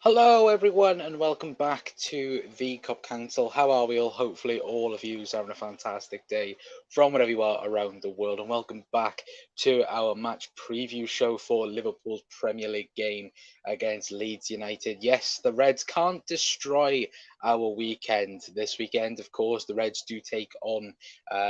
Hello, everyone, and welcome back to the Cup Council. How are we all? Hopefully, all of you are having a fantastic day from wherever you are around the world. And welcome back to our match preview show for Liverpool's Premier League game against Leeds United. Yes, the Reds can't destroy our weekend this weekend. Of course, the Reds do take on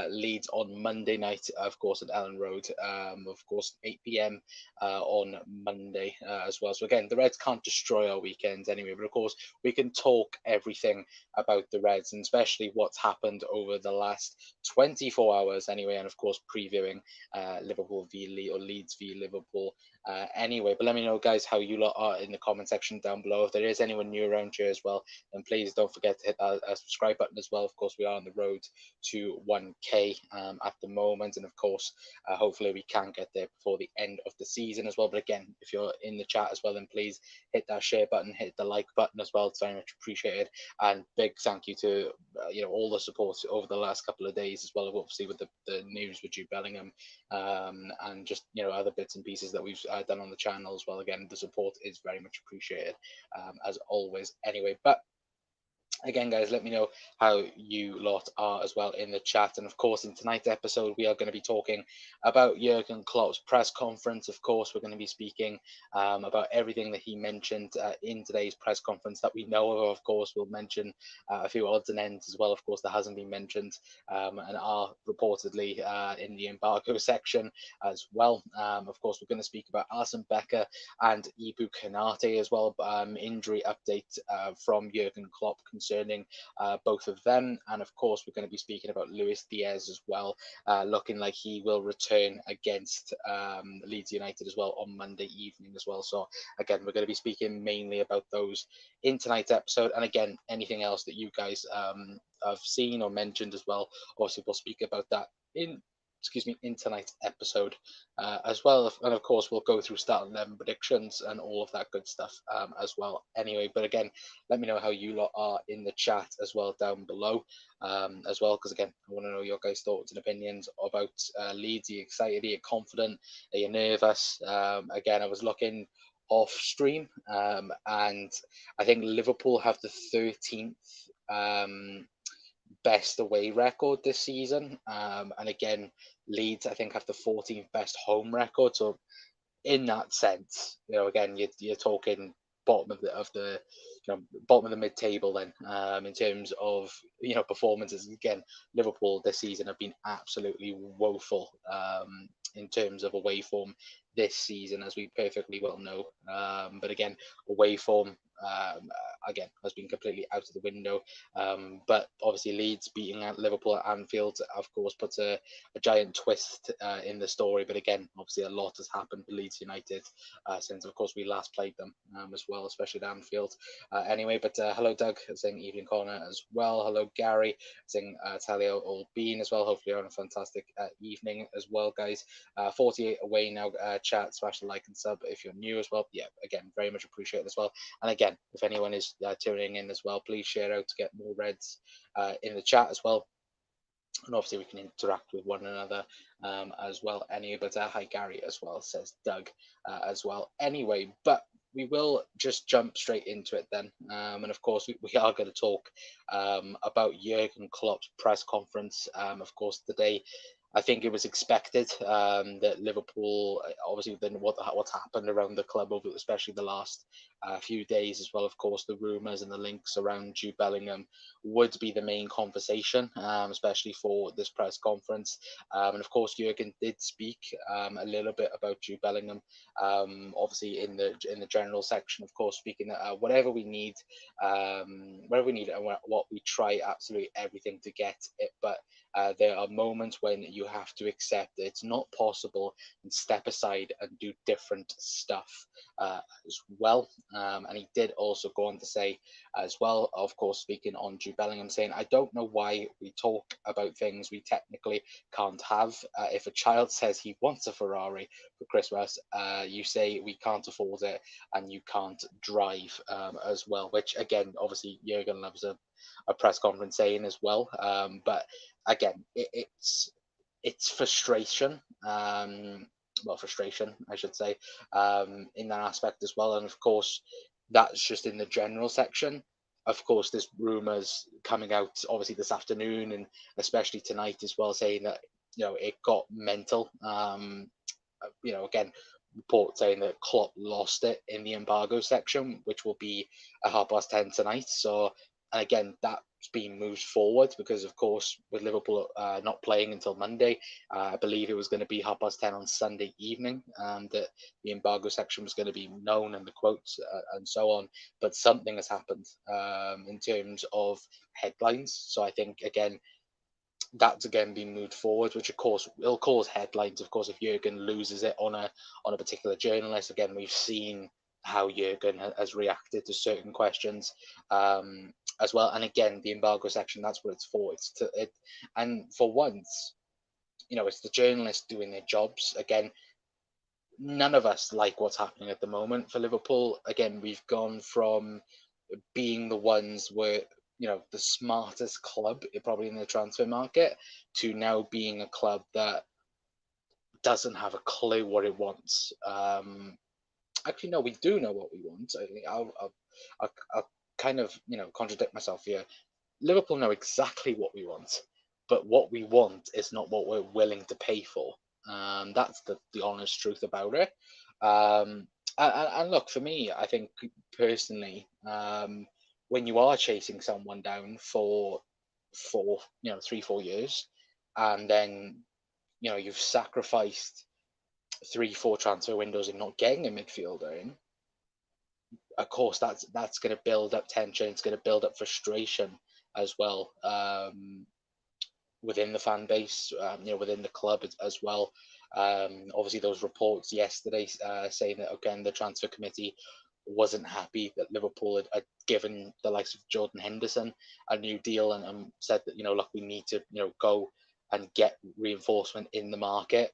Leeds on Monday night, of course, at Ellen Road, of course, 8 p.m. On Monday as well. So again, the Reds can't destroy our weekends anyway, but of course we can talk everything about the Reds and especially what's happened over the last 24 hours anyway, and of course previewing Liverpool v Leeds or Leeds v Liverpool anyway. But let me know, guys, how you lot are in the comment section down below. If there is anyone new around here as well, then please don't forget to hit that subscribe button as well. Of course, we are on the road to 1K at the moment, and of course hopefully we can get there before the end of the season as well. But again, if you're in the chat as well, then please hit that share button, hit the like button as well. It's very much appreciated. And big thank you to all the support over the last couple of days as well. Obviously with the news with Jude Bellingham and just other bits and pieces that we've done on the channel as well. Again, the support is very much appreciated as always. Anyway, but again, guys, let me know how you lot are as well in the chat. And of course, in tonight's episode, we are going to be talking about Jurgen Klopp's press conference. Of course, we're going to be speaking about everything that he mentioned in today's press conference that we know of. Of course, we'll mention a few odds and ends as well, of course, that hasn't been mentioned and are reportedly in the embargo section as well. Of course, we're going to speak about Arsene Becker and Ibu Konate as well. Injury update from Jurgen Klopp concerning both of them. And of course, we're going to be speaking about Luis Diaz as well, looking like he will return against Leeds United as well on Monday evening as well. So again, we're going to be speaking mainly about those in tonight's episode. And again, anything else that you guys have seen or mentioned as well, obviously we'll speak about that in tonight's episode as well. And of course, we'll go through starting 11 predictions and all of that good stuff as well. Anyway, but again, let me know how you lot are in the chat as well down below as well, because again, I want to know your guys' thoughts and opinions about Leeds. Are you excited? Are you confident? Are you nervous? Again, I was looking off stream and I think Liverpool have the 13th best away record this season. And again, Leeds, I think, have the 14th best home record. So in that sense, again, you're talking bottom of the bottom of the mid table then in terms of performances. Again, Liverpool this season have been absolutely woeful in terms of away form this season, as we perfectly well know. But again, away form again has been completely out of the window. But obviously, Leeds beating out Liverpool at Anfield, of course, puts a giant twist in the story. But again, obviously, a lot has happened for Leeds United since, of course, we last played them as well, especially at Anfield. Anyway, but hello, Doug, saying evening corner as well. Hello, Gary, saying Talio Albeen as well. Hopefully, you're on a fantastic evening as well, guys. 48 away now. Chat, smash the like and sub if you're new as well. Yeah, again, very much appreciate it as well. And again, if anyone is tuning in as well, please share out to get more Reds in the chat as well. And obviously we can interact with one another as well. Anyway, but hi Gary as well, says Doug as well. Anyway, but we will just jump straight into it then. And of course, we are going to talk about Jurgen Klopp's press conference. Of course, today I think it was expected that Liverpool, obviously, then what's happened around the club over, especially the last few days as well. Of course, the rumours and the links around Jude Bellingham would be the main conversation, especially for this press conference. And of course, Jurgen did speak a little bit about Jude Bellingham, obviously in the general section. Of course, speaking that whatever we need, and what we try absolutely everything to get it, but there are moments when you have to accept that it's not possible and step aside and do different stuff as well. And he did also go on to say as well, of course, speaking on Jude Bellingham, saying, I don't know why we talk about things we technically can't have. If a child says he wants a Ferrari for Christmas, you say we can't afford it and you can't drive as well, which again, obviously, Jurgen loves a press conference saying as well. But again, it's frustration. Frustration, I should say, in that aspect as well. And of course, that's just in the general section. Of course, there's rumours coming out obviously this afternoon and especially tonight as well, saying that it got mental. Again, report saying that Klopp lost it in the embargo section, which will be at 10:30 tonight. So, and again, that's been moved forward because, of course, with Liverpool not playing until Monday, I believe it was going to be 10:30 on Sunday evening, that the embargo section was going to be known and the quotes and so on. But something has happened in terms of headlines. So I think, again, that's again been moved forward, which of course will cause headlines. Of course, if Jurgen loses it on a particular journalist, again we've seen how Jurgen has reacted to certain questions as well. And again, the embargo section, that's what it's for. And for once, it's the journalists doing their jobs. Again, none of us like what's happening at the moment for Liverpool. Again, we've gone from being the ones where the smartest club probably in the transfer market to now being a club that doesn't have a clue what it wants. Actually, no, we do know what we want. I'll kind of contradict myself here. Liverpool know exactly what we want, but what we want is not what we're willing to pay for. That's the honest truth about it. And look, for me, I think personally, when you are chasing someone down for 3-4 years, and then you've sacrificed 3-4 transfer windows in not getting a midfielder in, of course that's going to build up tension. It's going to build up frustration as well, within the fan base, within the club as well. Obviously, those reports yesterday saying that again the transfer committee wasn't happy that Liverpool had given the likes of Jordan Henderson a new deal and said that look, we need to go and get reinforcement in the market,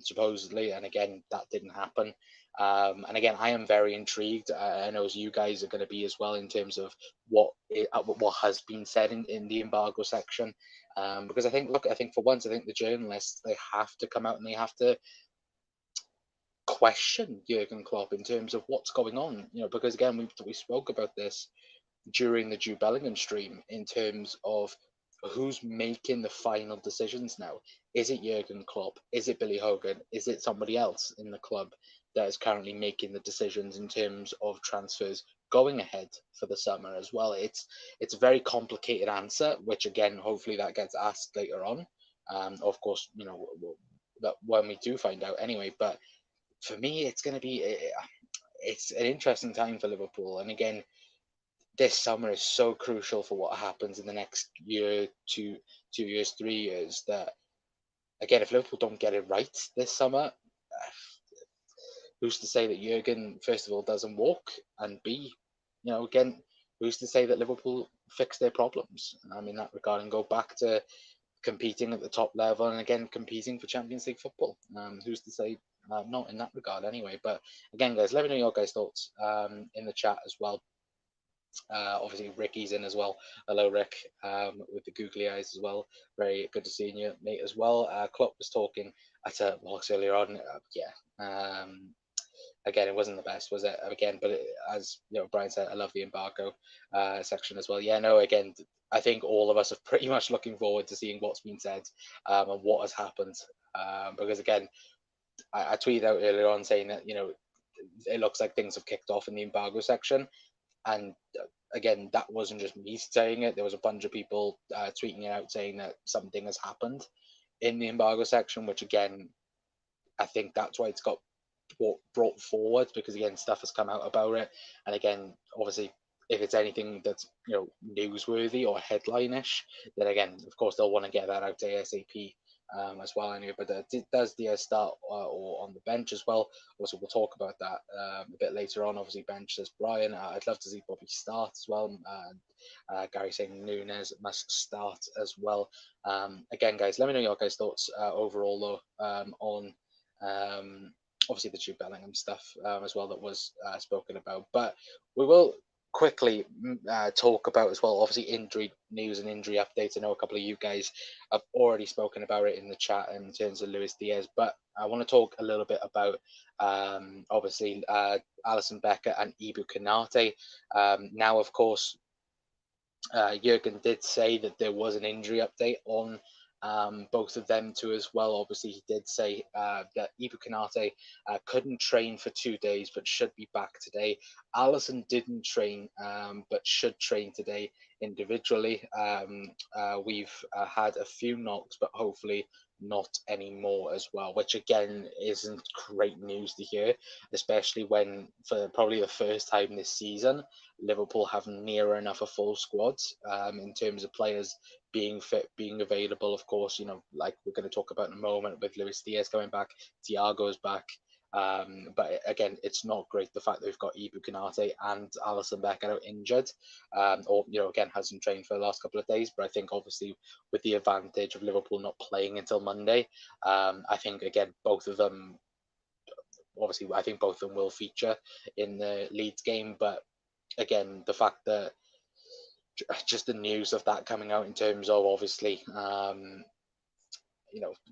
supposedly, and again that didn't happen. And again, I am very intrigued. I know as you guys are going to be as well in terms of what has been said in the embargo section, because I think for once, I think the journalists, they have to come out and they have to question Jurgen Klopp in terms of what's going on. Because again, we spoke about this during the Jude Bellingham stream in terms of who's making the final decisions now. Is it Jurgen Klopp? Is it Billy Hogan? Is it somebody else in the club that is currently making the decisions in terms of transfers going ahead for the summer as well? It's a very complicated answer, which again, hopefully that gets asked later on. Of course, that when we do find out anyway. But for me, it's going to be it's an interesting time for Liverpool, and again, this summer is so crucial for what happens in the next year, 2 years, 3 years. That again, if Liverpool don't get it right this summer, who's to say that Jurgen, first of all, doesn't walk, and B, again, who's to say that Liverpool fix their problems? In that regard, and go back to competing at the top level, and again competing for Champions League football. Who's to say? Not in that regard, anyway. But again, guys, let me know your guys' thoughts in the chat as well. Obviously, Ricky's in as well. Hello, Rick, with the googly eyes as well. Very good to see you, mate, as well. Klopp was talking at a box earlier on. Again, it wasn't the best, was it? Again, but as Brian said, I love the embargo section as well. Yeah, no, again, I think all of us are pretty much looking forward to seeing what's been said and what has happened. Because again, I tweeted out earlier on saying that it looks like things have kicked off in the embargo section, and again, that wasn't just me saying it. There was a bunch of people tweeting it out saying that something has happened in the embargo section, which again, I think that's why it's got brought forward, because again, stuff has come out about it. And again, obviously, if it's anything that's newsworthy or headline-ish, then again, of course, they'll want to get that out ASAP. As well, anyway. But does Diaz start or on the bench as well? Also, we'll talk about that a bit later on. Obviously, bench says Brian. I'd love to see Bobby start as well. Gary saying Nunes must start as well. Again, guys, let me know your guys' thoughts overall, though, on obviously the Jude Bellingham stuff as well that was spoken about. But we will quickly talk about as well, obviously injury news and injury updates. I know a couple of you guys have already spoken about it in the chat in terms of Luis Diaz, but I want to talk a little bit about obviously Alison Becker and Ibu Konate. Now, of course, Jurgen did say that there was an injury update on both of them too as well. Obviously, he did say that Ibu Konate couldn't train for 2 days but should be back today. Allison didn't train but should train today individually. We've had a few knocks, but hopefully not any more as well, which again isn't great news to hear, especially when for probably the first time this season Liverpool have near enough a full squad in terms of players being fit, being available. Of course, like we're going to talk about in a moment with Luis Diaz coming back, Thiago's back. But again, it's not great the fact that we've got Ibu Konate and Alisson Becker out injured, or again hasn't trained for the last couple of days. But I think obviously with the advantage of Liverpool not playing until Monday, I think again both of them. Obviously, I think both of them will feature in the Leeds game, but again, the fact that just the news of that coming out in terms of obviously,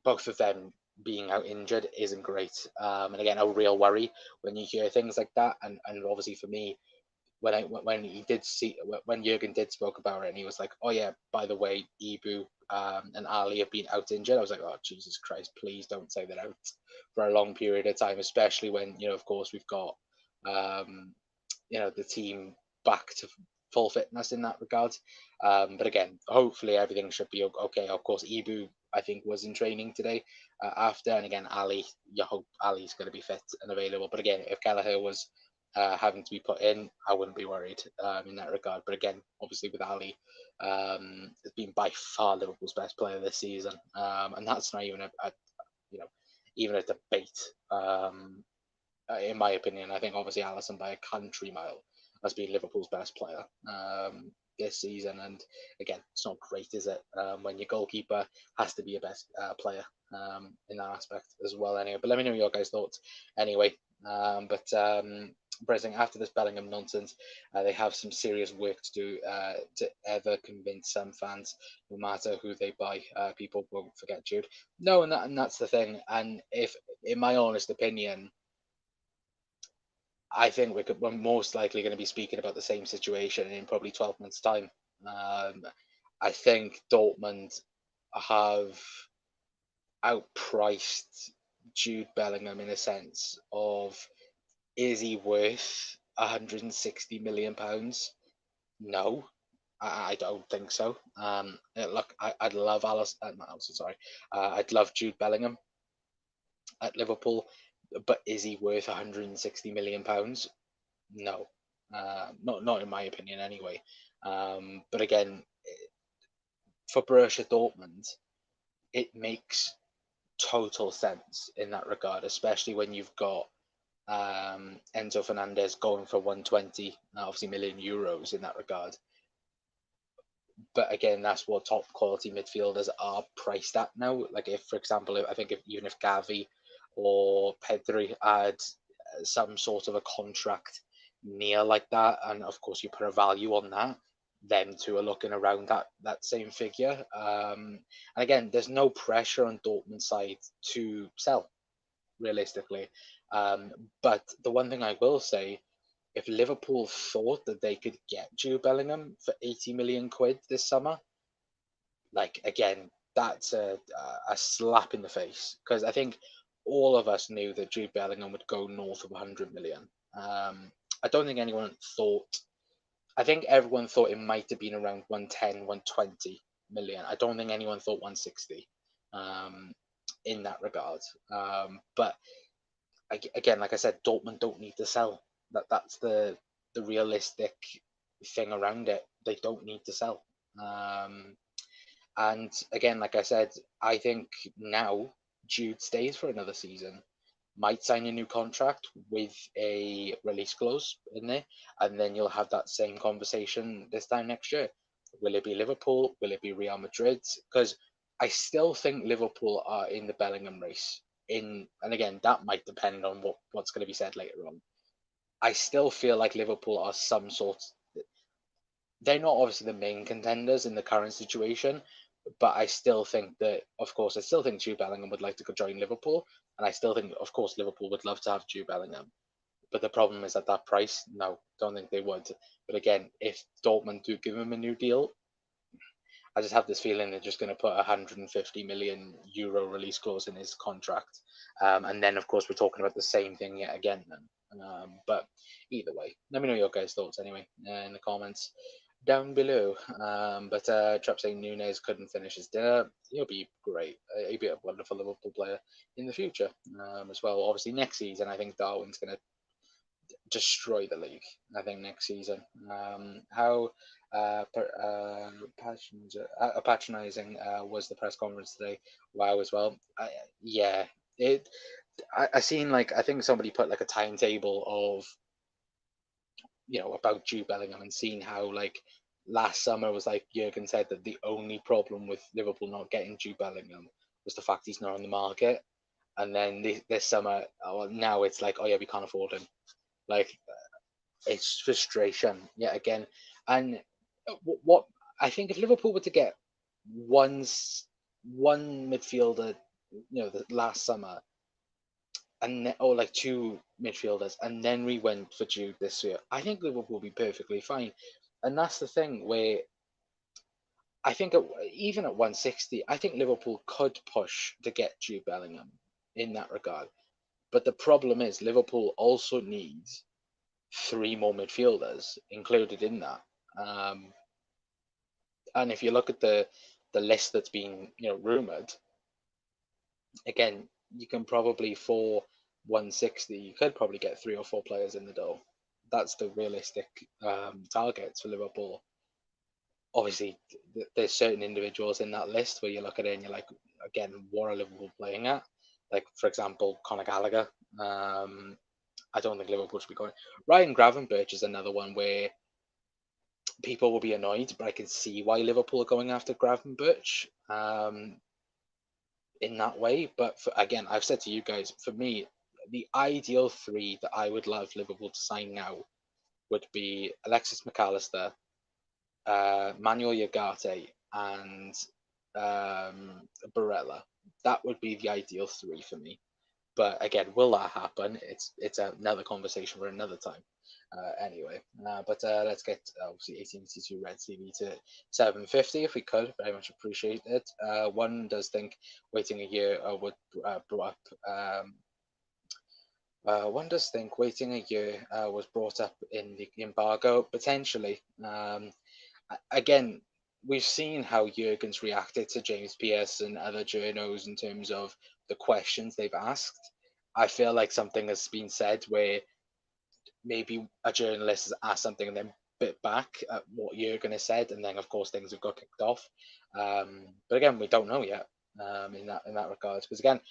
both of them being out injured isn't great. And again, a real worry when you hear things like that. And obviously for me, when he did see when Jurgen did spoke about it, and he was like, "Oh yeah, by the way, Ibu and Ali have been out injured." I was like, "Oh Jesus Christ, please don't say that out for a long period of time, especially when of course we've got um, the team back to full fitness in that regard." But again, hopefully everything should be okay. Of course, Ibu I think was in training today after, and again Ali, you hope Ali's going to be fit and available. But again, if Gallagher was having to be put in, I wouldn't be worried in that regard. But again, obviously with Ali, has been by far Liverpool's best player this season, and that's not even you know even a debate. In my opinion, I think obviously Allison by a country mile has been Liverpool's best player this season. And again, it's not great, is it, when your goalkeeper has to be a best player in that aspect as well. Anyway, but let me know your guys' thoughts. Anyway, Breslin, after this Bellingham nonsense, they have some serious work to do to ever convince some fans, no matter who they buy. People won't forget Jude. No, and that's the thing. And if, in my honest opinion, I think we're most likely going to be speaking about the same situation in probably 12 months' time. Um, I think Dortmund have outpriced Jude Bellingham in a sense of, is he worth £160 million? No, I don't think so. Look, I'd love I'd love Jude Bellingham at Liverpool, but is he worth £160 million? No, not in my opinion anyway. But again, for Borussia Dortmund, it makes total sense in that regard, especially when you've got Enzo Fernandez going for 120, obviously €1 million in that regard. But again, that's what top quality midfielders are priced at now. Like if, for example, I think even if Gavi or Pedri had some sort of a contract near like that, and of course you put a value on that, them two are looking around that same figure. And again, there's no pressure on Dortmund's side to sell realistically. But the one thing I will say, if Liverpool thought that they could get Jude Bellingham for 80 million quid this summer, like again, that's a slap in the face, because I think all of us knew that Jude Bellingham would go north of 100 million. I don't think anyone thought. I think everyone thought it might have been around 110, 120 million. I don't think anyone thought 160 in that regard. But again, like I said, Dortmund don't need to sell. That's the realistic thing around it. They don't need to sell. And again, like I said, I think now Jude stays for another season, might sign a new contract with a release clause in there, and then you'll have that same conversation this time next year. Will it be Liverpool? Will it be Real Madrid? Because I still think Liverpool are in the Bellingham race. And again, that might depend on what's going to be said later on. I still feel like Liverpool are some sort. they're not obviously the main contenders in the current situation, but I still think that, of course, I still think Jude Bellingham would like to go join Liverpool, and I still think, of course, Liverpool would love to have Jude Bellingham. But the problem is at that price, no, don't think they would. But again, if Dortmund do give him a new deal, I just have this feeling they're just going to put a 150 million euro release clause in his contract, and then of course we're talking about the same thing yet again. Then, but either way, let me know your guys' thoughts anyway in the comments down below. But Trap saying Nunes couldn't finish his dinner. He'll be great. He'll be a wonderful Liverpool player in the future as well. Obviously next season, I think Darwin's going to destroy the league. I think next season. How patronizing was the press conference today? Wow, as well. Yeah, it. I seen like I think somebody put like a timetable of about Jude Bellingham and seeing how like last summer was like Jurgen said that the only problem with Liverpool not getting Jude Bellingham was the fact he's not on the market, and then this summer, now it's like, oh yeah, we can't afford him. Like it's frustration yet again. And what I think, if Liverpool were to get one midfielder, the last summer, or like two midfielders, and then we went for Jude this year, I think Liverpool will be perfectly fine. And that's the thing where I think even at 160, I think Liverpool could push to get Jude Bellingham in that regard. But the problem is Liverpool also needs three more midfielders included in that. Um, and if you look at the list that's been rumored, again, you can probably for 160, you could probably get 3 or 4 players in the door. That's the realistic targets for Liverpool. Obviously, there's certain individuals in that list where you look at it and you're like, again, what are Liverpool playing at? Like, for example, Conor Gallagher. I don't think Liverpool should be going. Ryan Gravenberch is another one where people will be annoyed, but I can see why Liverpool are going after Gravenberch in that way. But again, I've said to you guys, for me, the ideal three that I would love Liverpool to sign now would be Alexis McAllister, Manuel Ugarte, and Barella. That would be the ideal three for me. But again, will that happen? It's another conversation for another time. Anyway, but let's get obviously 1882 Red TV to 750 if we could. Very much appreciate it. One does think waiting a year would brought up. One does think waiting a year was brought up in the embargo potentially. Again, we've seen how Jurgen's reacted to James Pearce and other journos in terms of the questions they've asked. I feel like something has been said where maybe a journalist has asked something and then bit back at what Jurgen has said, and then of course things have got kicked off. But again, we don't know yet in that regard, because again,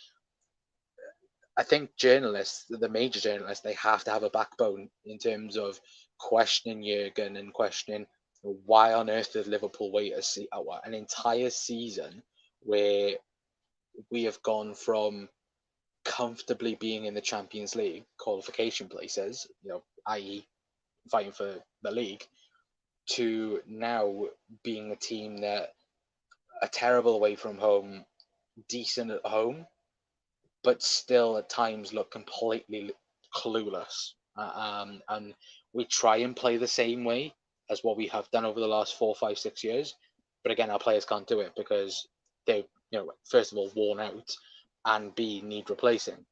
I think journalists, the major journalists, they have to have a backbone in terms of questioning Jurgen and questioning why on earth did Liverpool wait an entire season where we have gone from comfortably being in the Champions League qualification places, i.e., fighting for the league, to now being a team that are terrible away from home, decent at home, but still at times look completely clueless. And we try and play the same way as what we have done over the last 4, 5, 6 years. But again, our players can't do it because they, first of all, worn out, and B, need replacing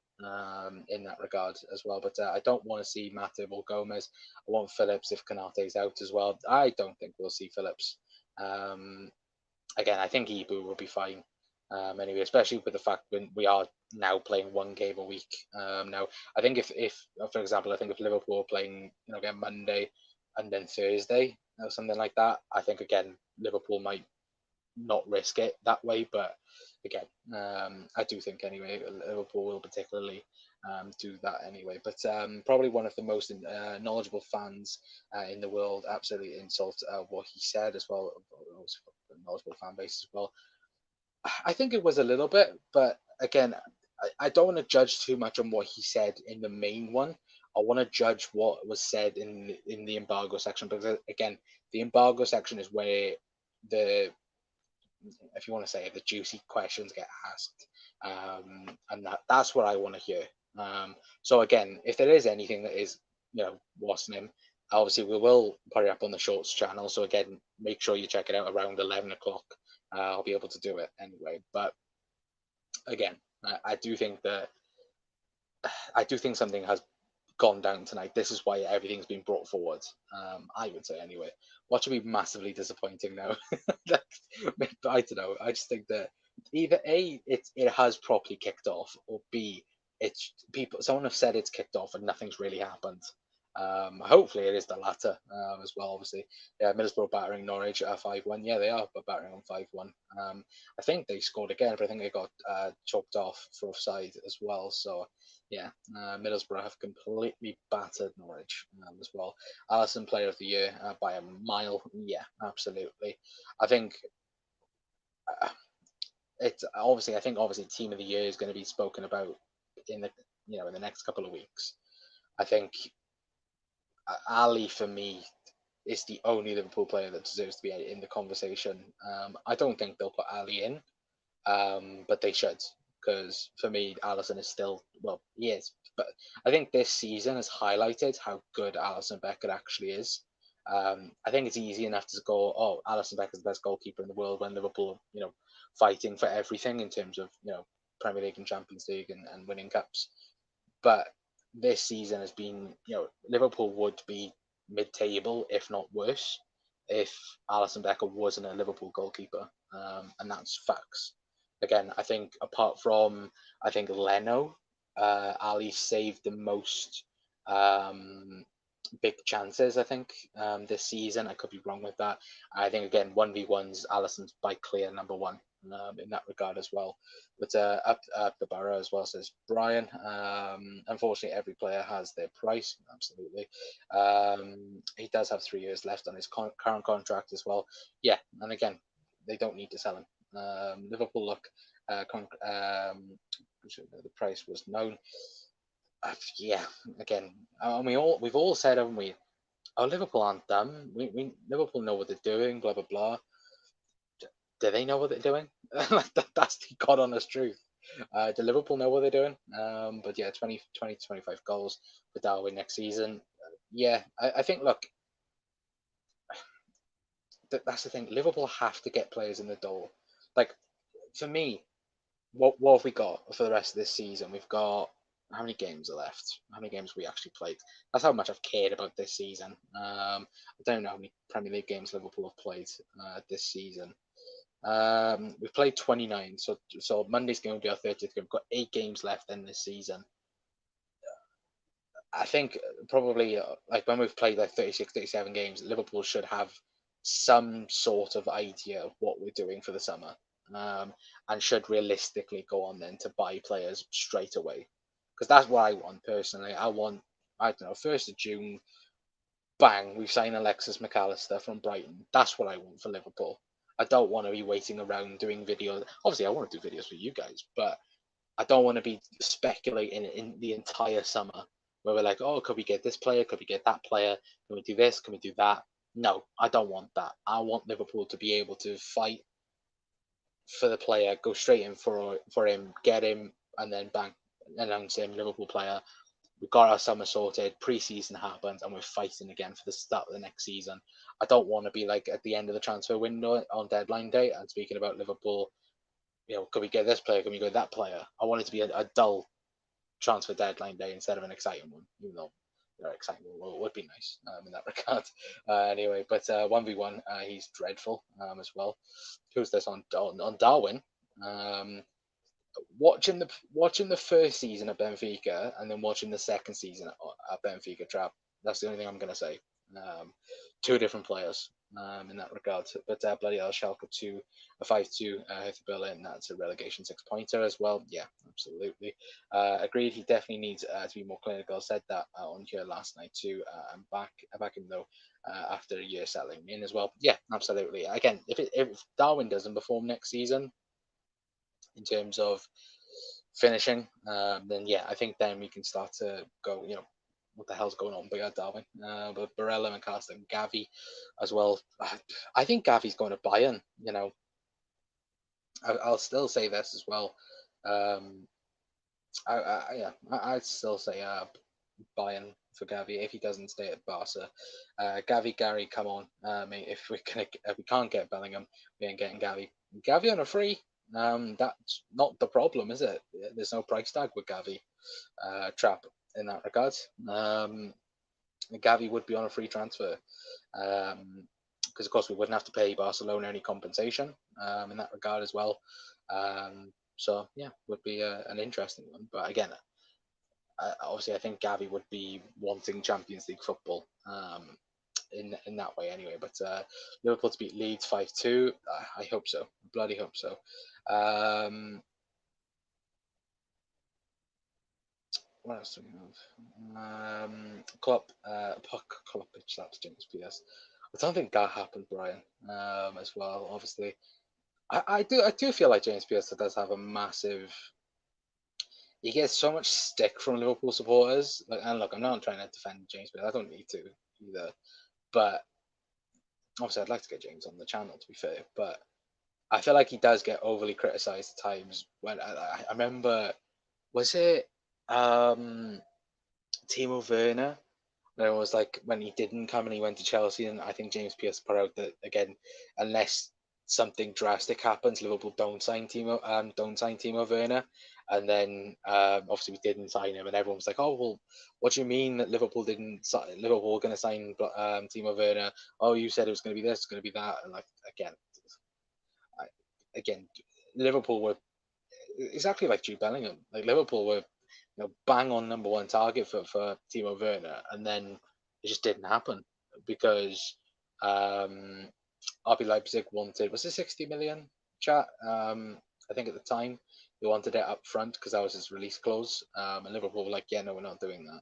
in that regard as well. But I don't want to see Matip or Gomez. I want Phillips if Konate's out as well. I don't think we'll see Phillips. Again, I think Ibu will be fine. Anyway, especially with the fact when we are now playing one game a week. Now, I think if for example, I think if Liverpool are playing, again Monday and then Thursday or something like that, I think again Liverpool might not risk it that way. But again, I do think anyway Liverpool will particularly do that anyway. But probably one of the most knowledgeable fans in the world absolutely insult what he said as well. Knowledgeable fan base as well. I think it was a little bit, but again, I don't want to judge too much on what he said in the main one. I want to judge what was said in the embargo section, because again, the embargo section is where the, if you want to say it, the juicy questions get asked, and that's what I want to hear. So again, if there is anything that is, what's the name, obviously we will put it up on the Shorts channel. So again, make sure you check it out around 11 o'clock. I'll be able to do it anyway. But again, I do think that I do think something has gone down tonight. This is why everything's been brought forward. I would say anyway. What should be massively disappointing now? I don't know. I just think that either A, it has properly kicked off, or B, it's people. Someone have said it's kicked off and nothing's really happened. Hopefully it is the latter as well. Obviously, yeah, Middlesbrough battering Norwich 5-1. Yeah, they are battering on 5-1. I think they scored again, but I think they got chalked off for offside as well. So yeah, Middlesbrough have completely battered Norwich as well. Alisson Player of the Year by a mile. Yeah, absolutely. I think uh, it's obviously. I think obviously Team of the Year is going to be spoken about in the in the next couple of weeks. I think Ali for me is the only Liverpool player that deserves to be in the conversation. I don't think they'll put Ali in, but they should, because for me, Alisson is still, well, he is. But I think this season has highlighted how good Alisson Becker actually is. I think it's easy enough to go, oh, Alisson Becker's the best goalkeeper in the world, when Liverpool, fighting for everything in terms of, Premier League and Champions League and winning cups. But this season has been, Liverpool would be mid-table, if not worse, if Alisson Becker wasn't a Liverpool goalkeeper, and that's facts. Again, I think apart from, I think Leno, Ali saved the most big chances, I think, this season. I could be wrong with that. I think again, 1v1s, Alisson's by clear number one in that regard as well. But up the borough as well, says Brian. Unfortunately, every player has their price. Absolutely. He does have 3 years left on his current contract as well. Yeah, and again, they don't need to sell him. Liverpool look, the price was known. Yeah, again, we've all said, haven't we? Oh, Liverpool aren't dumb. We Liverpool know what they're doing. Blah blah blah. Do they know what they're doing? That's the God honest truth. Do Liverpool know what they're doing? But yeah, 20 to 25 goals for Darwin next season. Yeah, I think, look, that's the thing. Liverpool have to get players in the door. Like, for me, what have we got for the rest of this season? We've got, how many games are left? How many games we actually played? That's how much I've cared about this season. I don't know how many Premier League games Liverpool have played this season. We've played 29, so Monday's game will be our 30th game. We've got 8 games left in this season. I think probably like when we've played like 36, 37 games, Liverpool should have some sort of idea of what we're doing for the summer, and should realistically go on then to buy players straight away, because that's what I want personally. I don't know, 1st of June, bang, we've signed Alexis McAllister from Brighton. That's what I want for Liverpool. I don't want to be waiting around doing videos. Obviously, I want to do videos for you guys, but I don't want to be speculating in the entire summer where we're like, oh, could we get this player? Could we get that player? Can we do this? Can we do that? No, I don't want that. I want Liverpool to be able to fight for the player, go straight in for him, get him, and then bang, announce him Liverpool player. We've got our summer sorted. Pre-season happens, and we're fighting again for the start of the next season. I don't want to be like at the end of the transfer window on deadline day and speaking about Liverpool. Could we get this player? Can we get that player? I want it to be a dull transfer deadline day instead of an exciting one, even though exciting one would be nice in that regard. Anyway, but 1v1, he's dreadful as well. Who's this on Darwin? Watching the first season at Benfica and then watching the second season at Benfica, Trap. That's the only thing I'm gonna say. Two different players in that regard. But bloody hell, Schalke 2, a 5-2 Hertha Berlin. That's a relegation 6-pointer as well. Yeah, absolutely. Agreed. He definitely needs to be more clinical. Said that on here last night too. I'm back him though after a year settling in as well. Yeah, absolutely. Again, if Darwin doesn't perform next season in terms of finishing, then yeah, I think then we can start to go, what the hell's going on? But yeah, Darwin, but Barella, McAllister, and Gavi as well. I think Gavi's going to Bayern. I'll still say this as well. Um, I'd still say Bayern for Gavi if he doesn't stay at Barca. Gavi, Gary, come on, mate. If we can't get Bellingham, we ain't getting Gavi. Gavi on a free. That's not the problem, is it? There's no price tag with Gavi. Trap in that regard. Gavi would be on a free transfer. Because of course we wouldn't have to pay Barcelona any compensation in that regard as well. So yeah, would be an interesting one. But again, obviously I think Gavi would be wanting Champions League football in that way anyway. But Liverpool to beat Leeds 5-2, I hope so. Bloody hope so. What else do we have? Klopp bitch slaps James Pierce. I don't think that happened, Brian. As well, obviously, I do feel like James Pierce does have a massive. He gets so much stick from Liverpool supporters. Like, and look, I'm not trying to defend James Pierce. I don't need to either. But obviously, I'd like to get James on the channel. To be fair, but I feel like he does get overly criticised at times. When I remember, was it Timo Werner? It was like when he didn't come and he went to Chelsea, and I think James Pierce put out that again, unless something drastic happens, Liverpool don't sign Timo Werner, and then obviously we didn't sign him, and everyone was like, oh well, what do you mean that Liverpool were going to sign Timo Werner? Oh, you said it was going to be this, it's going to be that, and like I, again, Liverpool were exactly like Jude Bellingham. Like Liverpool were, bang on number one target for Timo Werner, and then it just didn't happen because RB Leipzig wanted, was it 60 million? Chat. I think at the time they wanted it up front because that was his release clause, and Liverpool were like, yeah, no, we're not doing that.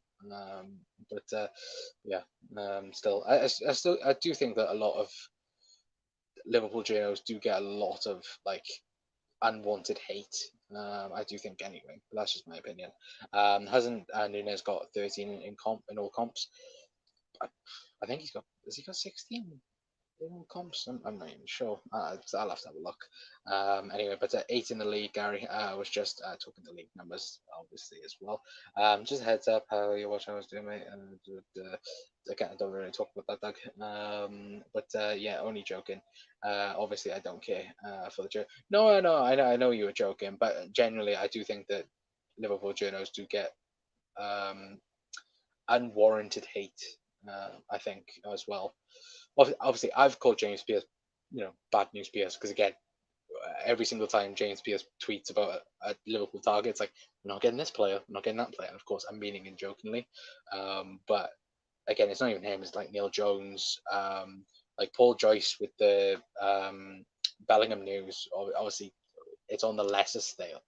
But yeah, still, I do think that a lot of Liverpool journals do get a lot of like unwanted hate. I do think anyway, but that's just my opinion. Hasn't Nunes got 13 in all comps? I think he's got. Has he got 16 in all comps? I'm not even sure. I'll have to have a look. Anyway, but 8 in the league. Gary was just talking the league numbers, obviously as well. Just a heads up how you watch I was doing, mate. Again, I don't really talk about that, Doug. But yeah, only joking. Obviously, I don't care for the joke. No, I know you were joking, but generally, I do think that Liverpool journos do get unwarranted hate. I think as well. Obviously, I've called James Pierce, bad news Pierce, because again, every single time James Pierce tweets about a Liverpool target, it's like, we're not getting this player, we're not getting that player. And of course, I'm meaning and jokingly. But again, it's not even him. It's like Neil Jones, like Paul Joyce with the Bellingham news. Obviously, it's on the lesser scale.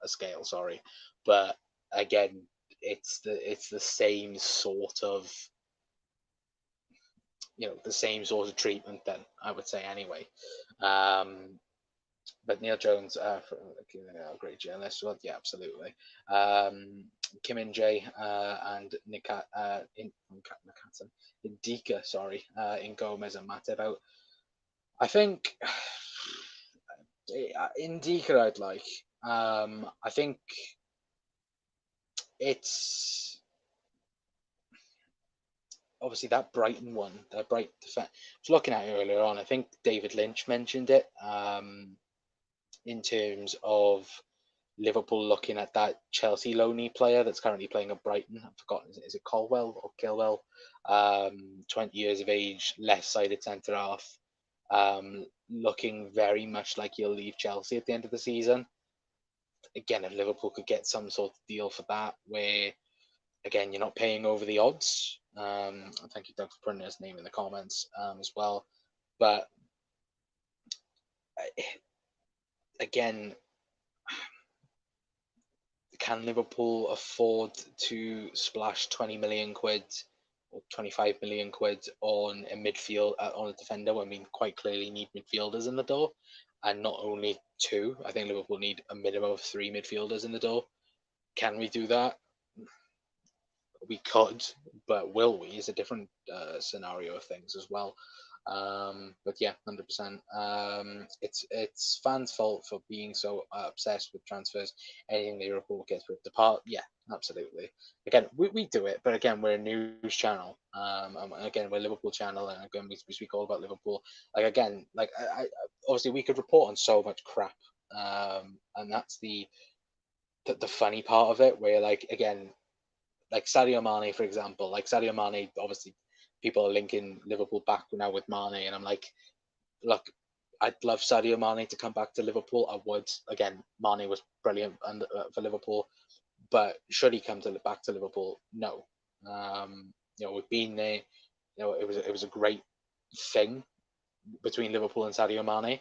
Sorry, but again, it's the same sort of the same sort of treatment. Then I would say anyway. But Neil Jones, a great journalist, well, yeah, absolutely. Kim and Jay and Indika, sorry, in Gomez and Matip out. I think Indika I'd like. I think it's obviously that Brighton one, that Brighton defense. I was looking at it earlier on. I think David Lynch mentioned it in terms of Liverpool looking at that Chelsea loanee player that's currently playing at Brighton. I've forgotten, is it Colwell or Kilwell? 20 years of age, left-sided centre half, looking very much like he'll leave Chelsea at the end of the season. Again, if Liverpool could get some sort of deal for that, where again you're not paying over the odds. Thank you, Doug, for putting his name in the comments as well. But again, can Liverpool afford to splash 20 million quid or 25 million quid on a midfield on a defender when we quite clearly need midfielders in the door, and not only two? I think Liverpool need a minimum of 3 midfielders in the door. Can we do that? we could, but will we is a different scenario of things as well. But yeah, 100%. It's fans' fault for being so obsessed with transfers. Anything Liverpool gets ripped apart, yeah, absolutely. Again, we do it, but again, we're a news channel. And again, we're a Liverpool channel, and again, we speak all about Liverpool. Like again, like obviously we could report on so much crap, and that's the funny part of it, where like again, like Sadio Mane, for example, like Sadio Mane, obviously people are linking Liverpool back now with Mane, and I'm like, look, I'd love Sadio Mane to come back to Liverpool. I would. Again, Mane was brilliant for Liverpool, but should he come back to Liverpool? No. We've been there. It was a great thing between Liverpool and Sadio Mane.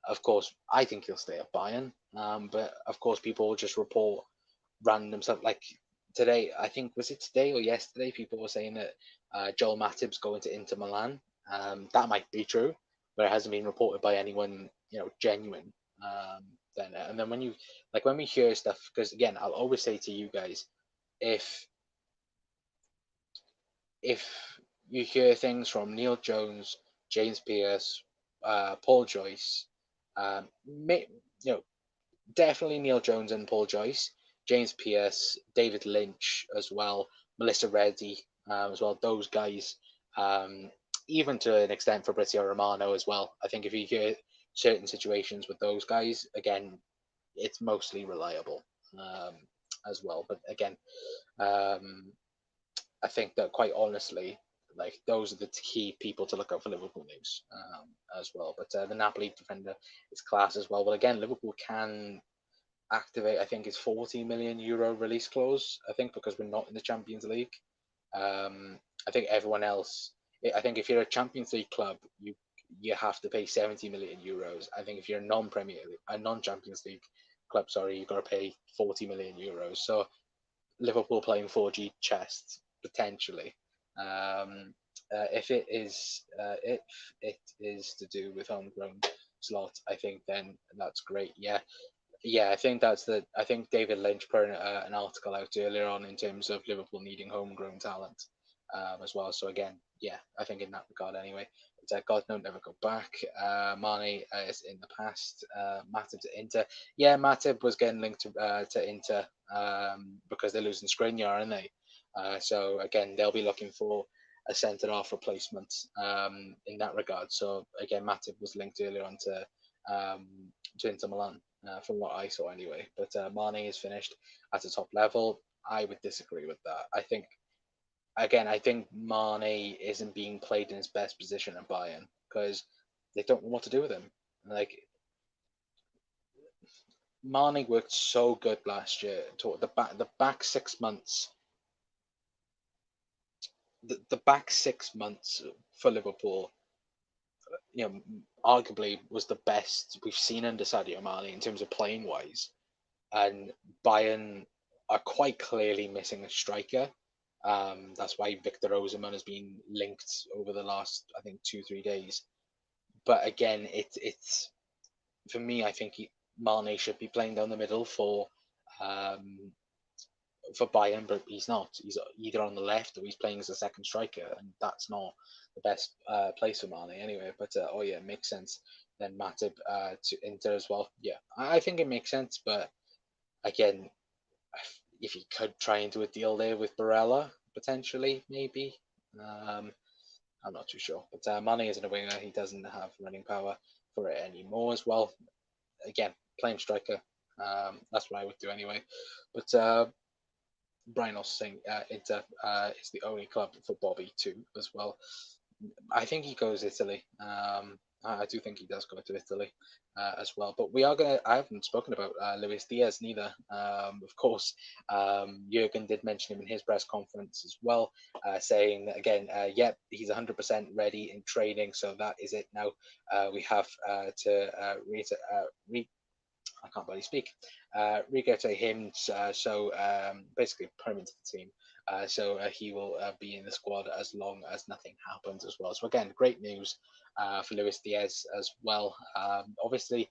Of course, I think he'll stay at Bayern. But of course, people will just report random stuff. Like today, I think was it today or yesterday? People were saying that Joel Matip's going to Inter Milan. That might be true, but it hasn't been reported by anyone genuine. Then and then when we hear stuff, because again, I'll always say to you guys, if if you hear things from Neil Jones, James Pearce, Paul Joyce, may, you know definitely Neil Jones and Paul Joyce, James Pearce, David Lynch as well, Melissa Reddy as well. Those guys, um, even to an extent Fabrizio Romano as well. I think if you hear certain situations with those guys, again, it's mostly reliable um, as well. But again, um, I think that quite honestly, like those are the key people to look out for Liverpool news as well. But the Napoli defender is class as well. But again, Liverpool can activate, I think, his 40 million euro release clause. I think because we're not in the Champions League. I think everyone else. I think if you're a Champions League club, you have to pay 70 million euros. I think if you're a non-Champions League club, sorry, you've got to pay 40 million euros. So Liverpool playing 4G chess potentially. If it is to do with homegrown slot, I think then that's great. Yeah, I think I think David Lynch put an article out earlier on in terms of Liverpool needing homegrown talent as well. So again, yeah, I think in that regard anyway. But God no, never go back. Mane is in the past. Matip to Inter. Yeah, Matip was getting linked to Inter because they're losing Skriniar, aren't they? So again, they'll be looking for a centre half replacement in that regard. So again, Matip was linked earlier on to Inter Milan from what I saw anyway. But Mane is finished at the top level. I would disagree with that. I think Mane isn't being played in his best position at Bayern because they don't know what to do with him. Like Mane worked so good last year. The back 6 months, the back 6 months for Liverpool, arguably was the best we've seen under Sadio Mane in terms of playing wise. And Bayern are quite clearly missing a striker. That's why Victor Osimhen has been linked over the last, I think, 2 3 days. But again, it's for me. I think Mane should be playing down the middle um, for Bayern, but he's not. He's either on the left or he's playing as a second striker, and that's not the best place for Mane anyway. But oh yeah, it makes sense. Then Matip to Inter as well. Yeah, I think it makes sense, but again, if he could try and do a deal there with Barella, potentially, maybe. Um, I'm not too sure. But Mane isn't a winger. He doesn't have running power for it anymore as well. Again, playing striker. That's what I would do anyway. But Brian also saying Inter is the only club for Bobby too as well. I think he goes Italy. I do think he does go to Italy as well. But we are gonna. I haven't spoken about Luis Diaz neither. Of course, Jurgen did mention him in his press conference as well, saying that again, yep, he's 100% ready in training. So that is it now. We have to I can't barely speak. Rigo to him, so basically put him into the team. So he will be in the squad as long as nothing happens as well. So again, great news for Luis Diaz as well. Obviously,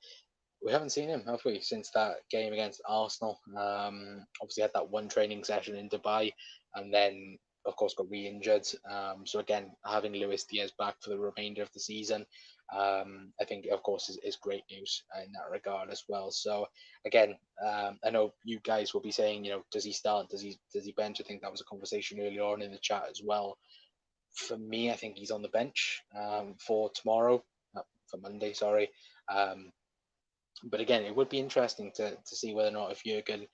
We haven't seen him, have we, since that game against Arsenal? Obviously had that one training session in Dubai, and then of course got re-injured. So again, having Luis Diaz back for the remainder of the season, I think of course is great news in that regard as well. So again, I know you guys will be saying, does he start? Does he bench? I think that was a conversation earlier on in the chat as well. For me, I think he's on the bench for tomorrow, for Monday. Sorry. But again, it would be interesting to see whether or not if Jurgen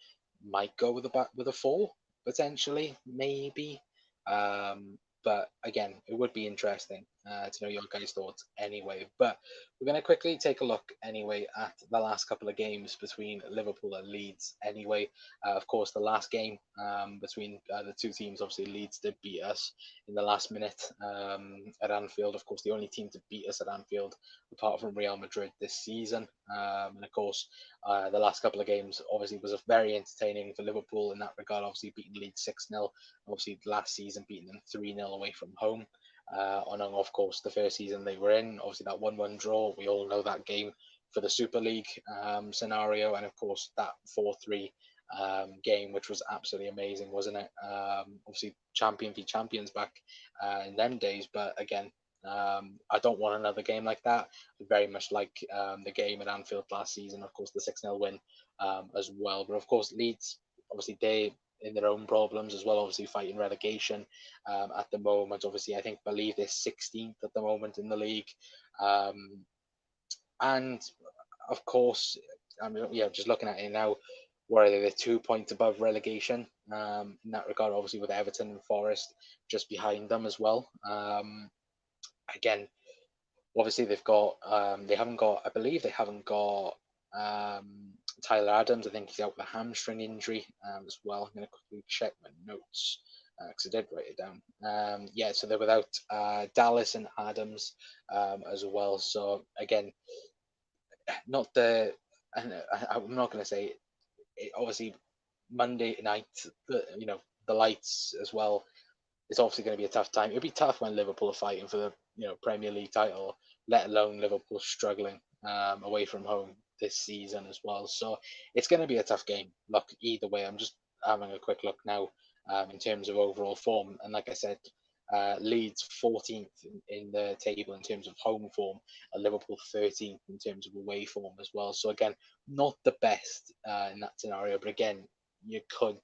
might go with a four potentially, maybe. But again, it would be interesting to know your guys' thoughts anyway. But we're going to quickly take a look anyway at the last couple of games between Liverpool and Leeds. Anyway, of course, the last game between the two teams, obviously Leeds did beat us in the last minute at Anfield. Of course, the only team to beat us at Anfield apart from Real Madrid this season. And of course, the last couple of games obviously was very entertaining for Liverpool in that regard. Obviously, beating Leeds 6-0. Obviously, last season beating them 3-0 away from home. And of course, the first season they were in, obviously that 1-1 draw. We all know that game for the Super League scenario. And of course, that 4-3 game, which was absolutely amazing, wasn't it? Obviously, champion v champions back in them days. But again, I don't want another game like that. I very much like the game at Anfield last season, of course, the 6-0 win as well. But of course, Leeds, obviously, they in their own problems as well, obviously fighting relegation at the moment. Obviously, believe they're 16th at the moment in the league. And of course, I mean, yeah, just looking at it now, where they're 2 points above relegation in that regard, obviously, with Everton and Forest just behind them as well. Again, obviously they haven't got, I believe they haven't got Tyler Adams. I think he's out with a hamstring injury as well. I'm going to quickly check my notes because I did write it down. Yeah, so they're without Dallas and Adams as well. So again, not the, and I'm not going to say it, obviously Monday night, the lights as well. It's obviously going to be a tough time. It'll be tough when Liverpool are fighting for the Premier League title, let alone Liverpool struggling away from home this season as well. So it's going to be a tough game. Look, either way, I'm just having a quick look now in terms of overall form. And like I said, Leeds 14th in the table in terms of home form, and Liverpool 13th in terms of away form as well. So again, not the best in that scenario, but again, you could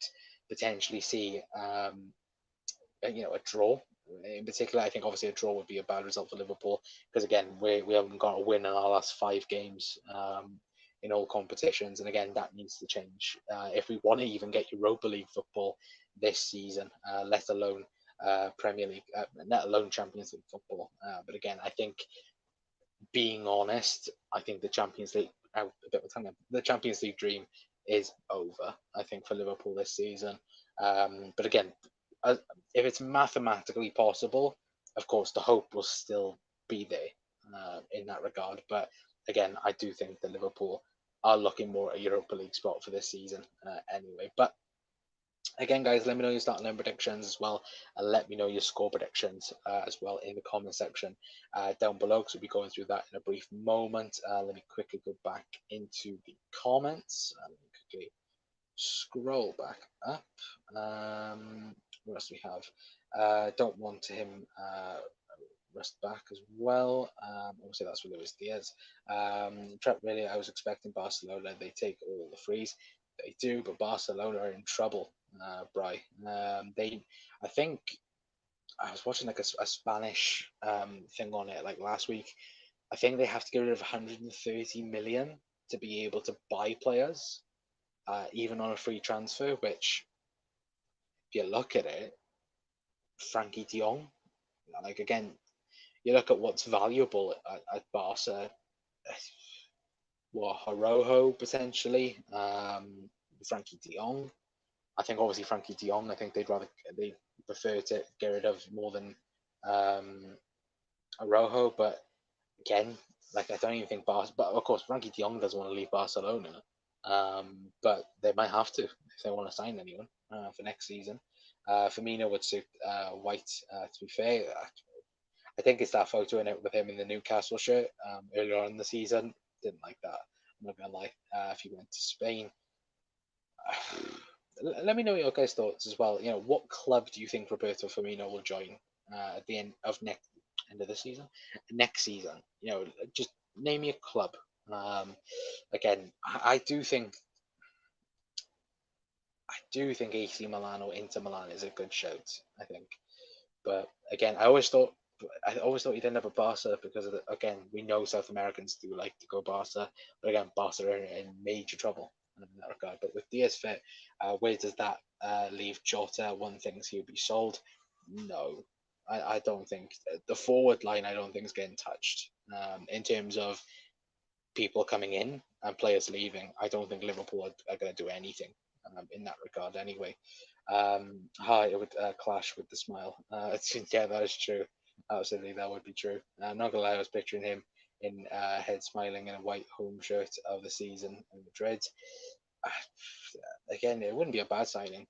potentially see a draw. In particular, I think obviously a draw would be a bad result for Liverpool because again we haven't got a win in our last 5 games in all competitions, and again that needs to change if we want to even get Europa League football this season, let alone Premier League, let alone Champions League football. But again, I think being honest, I think the Champions League the Champions League dream is over. I think for Liverpool this season. But again, if it's mathematically possible, of course, the hope will still be there in that regard. But again, I do think that Liverpool are looking more at a Europa League spot for this season anyway. But again, guys, let me know your starting line predictions as well, and let me know your score predictions as well in the comment section down below, because we'll be going through that in a brief moment. Let me quickly go back into the comments. Let me quickly scroll back up. What else do we have? Don't want him rest back as well. Obviously, that's for Luis Diaz. Trent, really, I was expecting Barcelona. They take all the frees. They do, but Barcelona are in trouble, Bry. I think, I was watching like a Spanish thing on it like last week. I think they have to get rid of 130 million to be able to buy players, even on a free transfer. Which, if you look at it, Frankie De Jong, like again, you look at what's valuable at Barca. Well, Horojo potentially, Frankie De Jong. I think obviously Frankie De Jong. I think they prefer to get rid of more than Araujo. But again, like I don't even think Barca. But of course, Frankie De Jong doesn't want to leave Barcelona. But they might have to if they want to sign anyone for next season. Firmino would suit White. To be fair, I think it's that photo in it with him in the Newcastle shirt earlier on in the season. Didn't like that. I'm not gonna lie. If he went to Spain, let me know your guys' thoughts as well. What club do you think Roberto Firmino will join at the end of the season, next season? Just name me a club. Um, Again, I do think AC Milan or Inter Milan is a good shout. I think, but again, I always thought he'd end up at Barca because again, we know South Americans do like to go Barca, but again, Barca are in major trouble in that regard. But with Diaz fit, where does that leave Jota? One thinks he'll be sold. No, I don't think the forward line. I don't think is getting touched. In terms of people coming in and players leaving, I don't think Liverpool are going to do anything in that regard anyway. Hi, it would clash with the smile. Yeah, that is true. Absolutely, that would be true. I'm not gonna lie, I was picturing him in head smiling in a white home shirt of the season in Madrid. Uh, Again, it wouldn't be a bad signing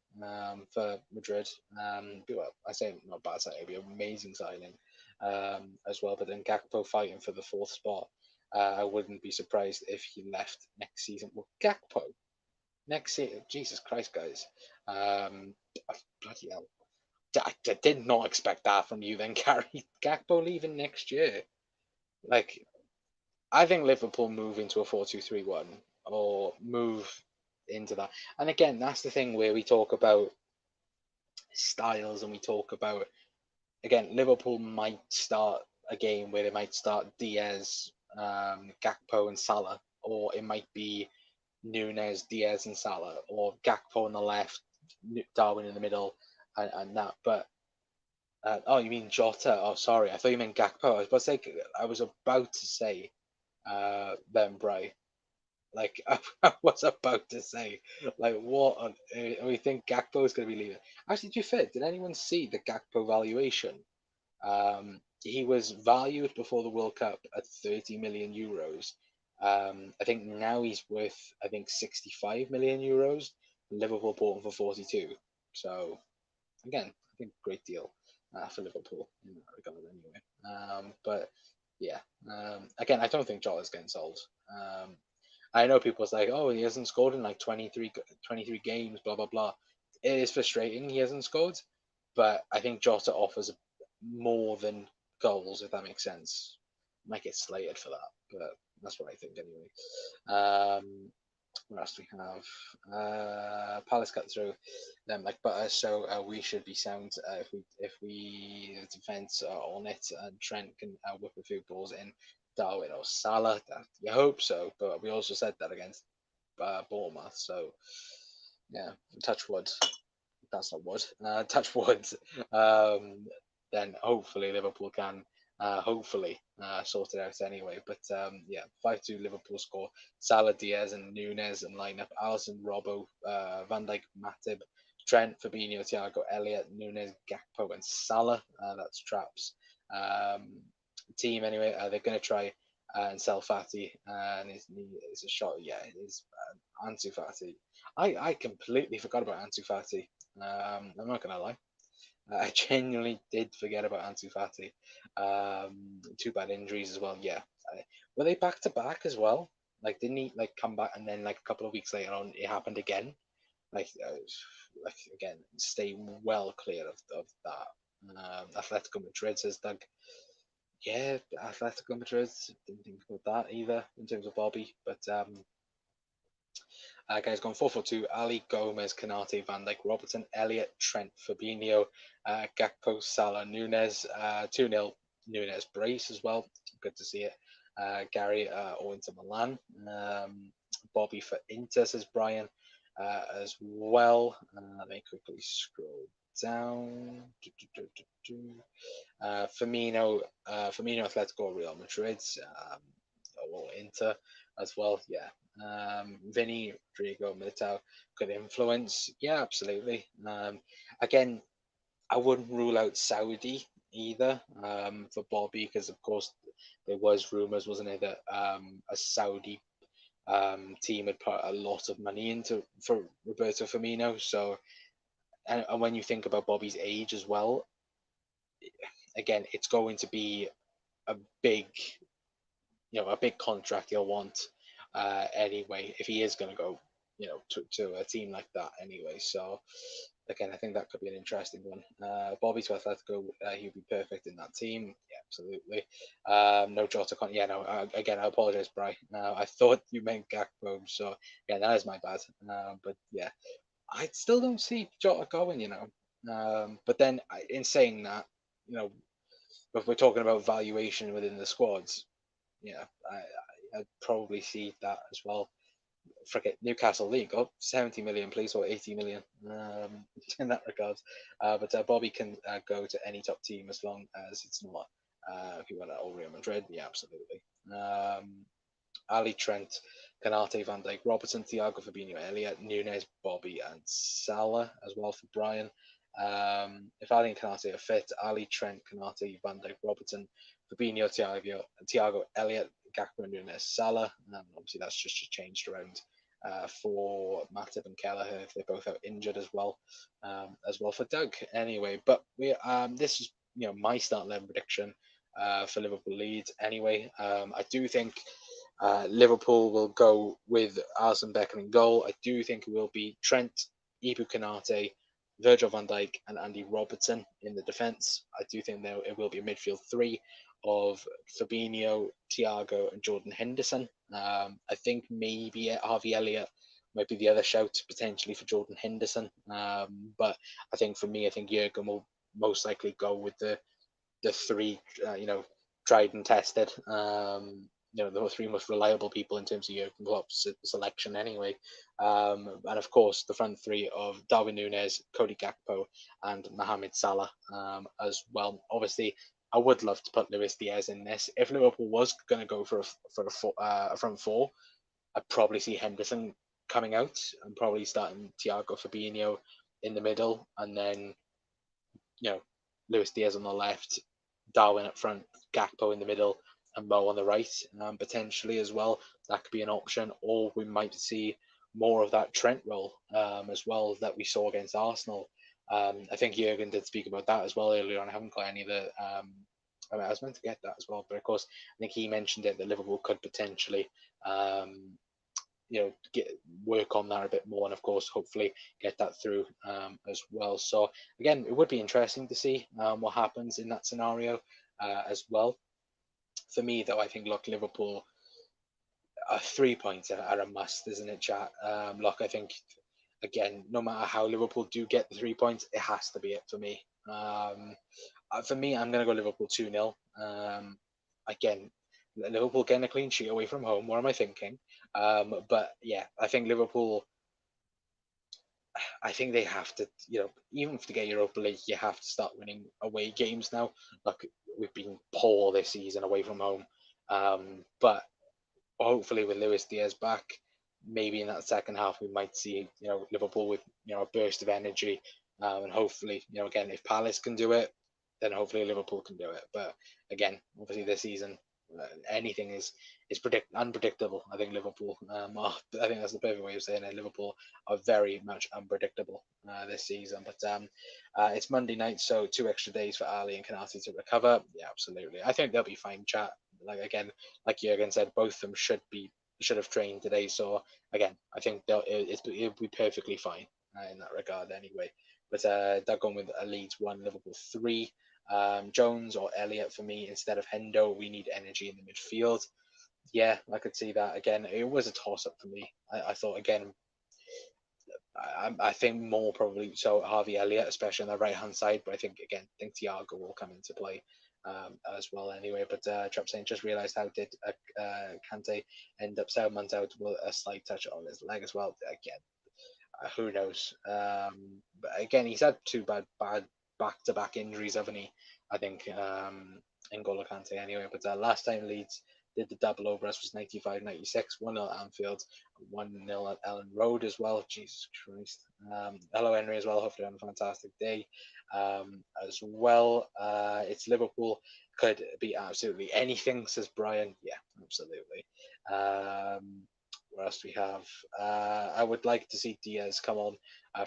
for Madrid. Well, I say not a bad signing; it'd be an amazing signing as well. But then Gakpo fighting for the fourth spot. I wouldn't be surprised if he left next season. Well, Gakpo next season, Jesus Christ, guys. Um, Bloody hell. I did not expect that from you then, Gary. Gakpo leaving next year. Like, I think Liverpool move into a 4-2-3-1 or move into that. And again, that's the thing where we talk about styles and we talk about, again, Liverpool might start a game where they might start Diaz, Gakpo, and Salah, or it might be Nunes, Diaz, and Salah, or Gakpo on the left, Darwin in the middle, and that. But oh, you mean Jota? Oh, sorry, I thought you meant Gakpo. I was about to say Ben Bray. Like I was about to say, like what on we think Gakpo is going to be leaving. Actually, to be fair, did anyone see the Gakpo valuation? He was valued before the World Cup at 30 million euros. I think now he's worth, I think, 65 million euros. Liverpool bought him for 42. So again, I think great deal for Liverpool in that regard anyway. But yeah, again, I don't think Jota's getting sold. I know people's like, oh, he hasn't scored in like 23 games, blah, blah, blah. It is frustrating he hasn't scored, but I think Jota offers more than goals, if that makes sense. Might get slated for that, but that's what I think anyway. What else do we have? Palace cut through them like butter, so we should be sound if we defense on it, and Trent can whip a few balls in. Darwin or Salah, you hope so, but we also said that against Bournemouth, so yeah, touch wood. That's not wood. Touch wood. Um, then hopefully Liverpool can hopefully sort it out anyway. But yeah, 5-2 Liverpool score. Salah, Diaz, and Nunes and lineup. Alisson, Robbo, Van Dijk, Matip, Trent, Fabinho, Thiago, Elliott, Nunes, Gakpo, and Salah. That's traps. Team anyway. They're going to try and sell Fati, and his knee is a shot. Yeah, it is Ansu Fati. I completely forgot about Ansu Fati. I'm not gonna lie. I genuinely did forget about Ansu Fati. Two bad injuries as well. Yeah, were they back to back as well? Like, didn't he like come back and then like a couple of weeks later on it happened again? Like again, stay well clear of that. Atletico Madrid says Doug. Yeah, Atletico Madrid didn't think about that either in terms of Bobby, but guys, gone 4-4-2. Ali, Gomez, Canate, Van Dijk, Robertson, Elliott, Trent, Fabinho, Gakpo, Salah, Nunes, 2-0 Nunes brace as well. Good to see it. Gary or Inter Milan. Bobby for Inter, says Brian, as well. Let me quickly scroll down. Firmino, Atletico, Real Madrid, or Inter as well. Yeah, Vinny, Rodrigo, Militao could influence. Yeah, absolutely. Again, I wouldn't rule out Saudi either for Bobby because, of course, there was rumors, wasn't it, that a Saudi team had put a lot of money into for Roberto Firmino. So, and when you think about Bobby's age as well, again, it's going to be a big, a big contract he'll want. anyway, if he is going to go, to a team like that anyway. So again, I think that could be an interesting one. Bobby to Atletico, he'd be perfect in that team. Yeah, absolutely. No Jota Con. Yeah, no. Again, I apologize, Bri. I thought you meant Gakpo, so yeah, that is my bad. But yeah, I still don't see Jota going. But then in saying that, if we're talking about valuation within the squads, yeah, I'd probably see that as well. Forget Newcastle League, 70 million, please, or 80 million in that regard. But Bobby can go to any top team as long as it's not if you want to Real Madrid. Yeah, absolutely. Ali, Trent, Canate, Van Dijk, Robertson, Thiago, Fabinho, Elliott, Nunes, Bobby, and Salah as well for Brian. If Ali and Canate are fit, Ali, Trent, Canate, Van Dijk, Robertson, Fabinho, Thiago, Elliott, Gakpo, Nunes, Salah. Obviously, that's just changed around for Matip and Kelleher if they're both out injured as well for Doug. Anyway, but this is my start 11 prediction for Liverpool Leeds. Anyway, I do think Liverpool will go with Alisson Becker in goal. I do think it will be Trent, Ibu Kanate, Virgil van Dijk, and Andy Robertson in the defence. I do think it will be a midfield three of Fabinho, Thiago, and Jordan Henderson. I think maybe Harvey Elliott might be the other shout potentially for Jordan Henderson. But I think for me, I think Jurgen will most likely go with the three, tried and tested. The three most reliable people in terms of Jurgen Klopp's selection anyway. And of course, the front three of Darwin Núñez, Cody Gakpo, and Mohamed Salah as well. Obviously, I would love to put Luis Diaz in this. If Liverpool was going to go for a front four, I'd probably see Henderson coming out and probably starting Thiago Fabinho in the middle, and then Luis Diaz on the left, Darwin up front, Gakpo in the middle, and Mo on the right, potentially as well. That could be an option, or we might see more of that Trent role as well that we saw against Arsenal. I think Jurgen did speak about that as well earlier on. I haven't got any of the. I was meant to get that as well, but of course, I think he mentioned it that Liverpool could potentially work on that a bit more, and of course, hopefully get that through as well. So again, it would be interesting to see what happens in that scenario as well. For me, though, I think Liverpool 3 points are a must, isn't it, chat? I think again, no matter how Liverpool do get the 3 points, it has to be it for me. For me, I'm going to go Liverpool 2-0. Again, Liverpool getting a clean sheet away from home. What am I thinking? But yeah, I think Liverpool. I think they have to, even to get Europa League, you have to start winning away games now. We've been poor this season away from home, but hopefully with Luis Diaz back, maybe in that second half we might see Liverpool with a burst of energy, and hopefully again if Palace can do it, then hopefully Liverpool can do it. But again, obviously this season anything is unpredictable. I think Liverpool. I think that's the perfect way of saying it. Liverpool are very much unpredictable this season. But it's Monday night, so 2 extra days for Ali and Kanate to recover. Yeah, absolutely. I think they'll be fine. Chat like Jurgen said, both of them should have trained today. So again, I think it'll be perfectly fine in that regard anyway. But they're going with a Leeds 1, Liverpool 3. Jones or Elliott for me instead of Hendo. We need energy in the midfield. Yeah, I could see that again. It was a toss up for me. I thought again. I think more probably so Harvey Elliott, especially on the right hand side. But I think Thiago will come into play as well anyway. But Trap saying just realised how did Kante end up 7 months out with a slight touch on his leg as well. Again, who knows? But again, he's had two bad back-to-back injuries, haven't he? I think N'Golo Kante anyway. But last time Leeds did the double over us was 95-96, 1-0 at Anfield, 1-0 at Ellen Road as well. Jesus Christ. Hello, Henry, as well. Hopefully, having a fantastic day as well. It's Liverpool. Could be absolutely anything, says Brian. Yeah, absolutely. What else do we have? I would like to see Diaz come on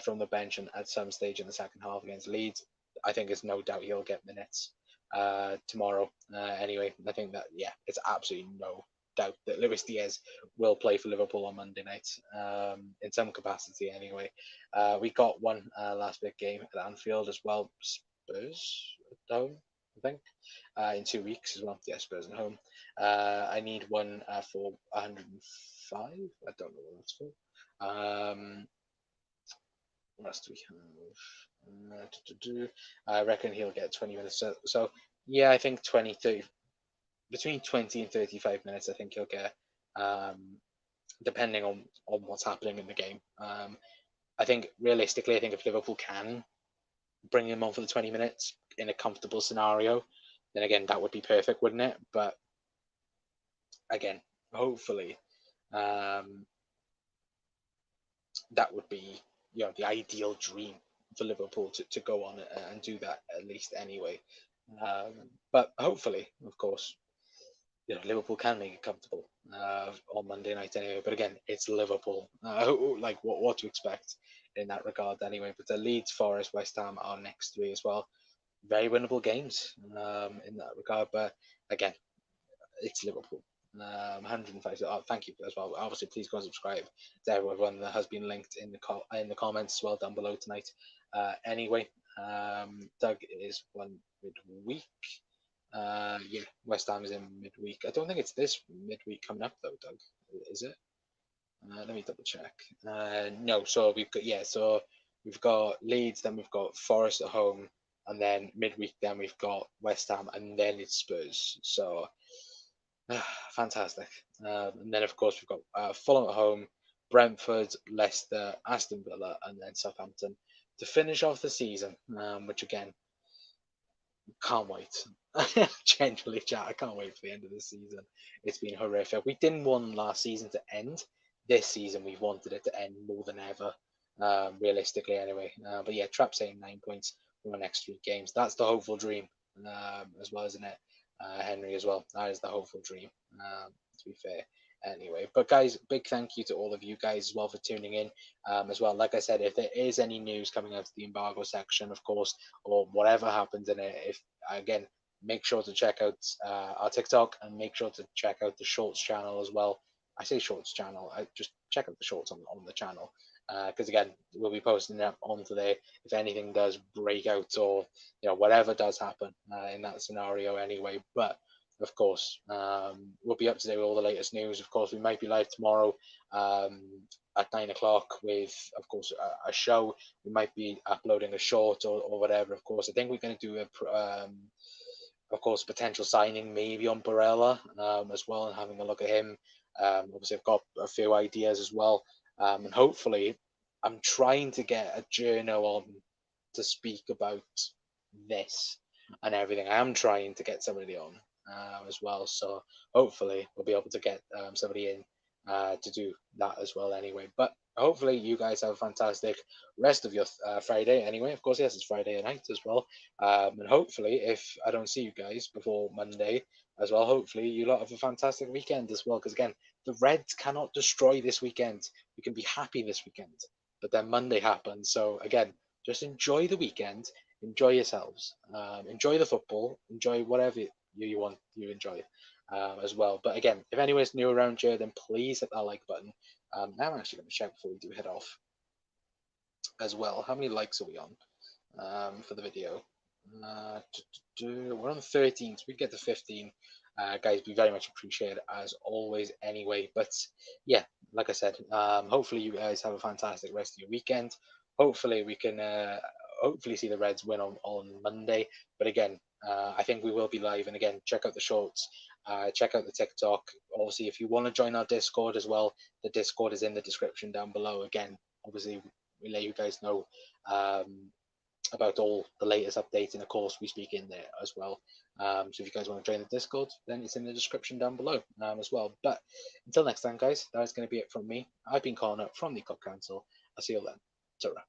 from the bench and at some stage in the second half against Leeds. I think there's no doubt he'll get minutes tomorrow. Anyway, I think that it's absolutely no doubt that Luis Diaz will play for Liverpool on Monday night, in some capacity anyway. We got one last big game at Anfield as well. Spurs at home, I think, in 2 weeks as well. Yeah, Spurs at home. I need one for 105. I don't know what that's for. What else do we have? I reckon he'll get 20 minutes. So yeah, I think 30, between 20 and 35 minutes, I think he'll get, depending on what's happening in the game. I think realistically, I think if Liverpool can bring him on for the 20 minutes in a comfortable scenario, then again, that would be perfect, wouldn't it? But again, hopefully, that would be, the ideal dream for Liverpool to go on and do that at least anyway. But hopefully, of course, Liverpool can make it comfortable on Monday night anyway. But again, it's Liverpool. Like what to expect in that regard anyway. But the Leeds, Forest, West Ham are next three as well. Very winnable games in that regard. But again, it's Liverpool. 105. Thank you as well. Obviously, please go and subscribe to everyone that has been linked in the comments as well down below tonight. Anyway, Doug is one midweek. Yeah, West Ham is in midweek. I don't think it's this midweek coming up though, Doug. Is it? Let me double check. No, so we've got Leeds, then we've got Forest at home, and then midweek then we've got West Ham, and then it's Spurs. So fantastic. And then of course we've got Fulham at home, Brentford, Leicester, Aston Villa, and then Southampton to finish off the season. Which again, can't wait. Genuinely, chat. I can't wait for the end of the season. It's been horrific. We didn't want last season to end. This season, we've wanted it to end more than ever. Realistically, anyway. But yeah, Trap saying 9 points from the next 3 games. That's the hopeful dream, as well, isn't it? Henry as well. That is the hopeful dream. To be fair. Anyway, but guys, big thank you to all of you guys as well for tuning in. As well, like I said, if there is any news coming out of the embargo section, of course, or whatever happens in it, if again, make sure to check out our TikTok and make sure to check out the Shorts channel as well. I say Shorts channel, I just check out the Shorts on the channel, because again, we'll be posting them onto there if anything does break out or whatever does happen in that scenario anyway. But of course, we'll be up to date with all the latest news. Of course, we might be live tomorrow at 9 o'clock with, of course, a show. We might be uploading a short or whatever. Of course, I think we're going to do of course, potential signing maybe on Barella as well, and having a look at him. Obviously, I've got a few ideas as well, and hopefully, I'm trying to get a journal on to speak about this and everything. I am trying to get somebody on as well, so hopefully, we'll be able to get somebody in to do that as well. Anyway, but hopefully, you guys have a fantastic rest of your Friday. Anyway, of course, yes, it's Friday night as well. And hopefully, if I don't see you guys before Monday as well, hopefully you lot have a fantastic weekend as well. Because again, the Reds cannot destroy this weekend. We can be happy this weekend, but then Monday happens. So again, just enjoy the weekend, enjoy yourselves, enjoy the football, enjoy whatever you want you enjoy as well. But again, if anyone's new around here, then please hit that like button. I'm actually going to check before we do head off as well. How many likes are we on for the video? We're on 13, so we get to 15. Guys, we very much appreciate it as always anyway. But yeah, like I said, hopefully you guys have a fantastic rest of your weekend. Hopefully we can hopefully see the Reds win on Monday. But again, I think we will be live. And again, check out the shorts, check out the TikTok. Obviously, if you want to join our Discord as well, the Discord is in the description down below. Again, obviously, we let you guys know about all the latest updates, and of course we speak in there as well. So if you guys want to join the Discord, then it's in the description down below as well. But until next time, guys, that's going to be it from me. I've been Connor from the Cup Council. I'll see you then. Ta-ra.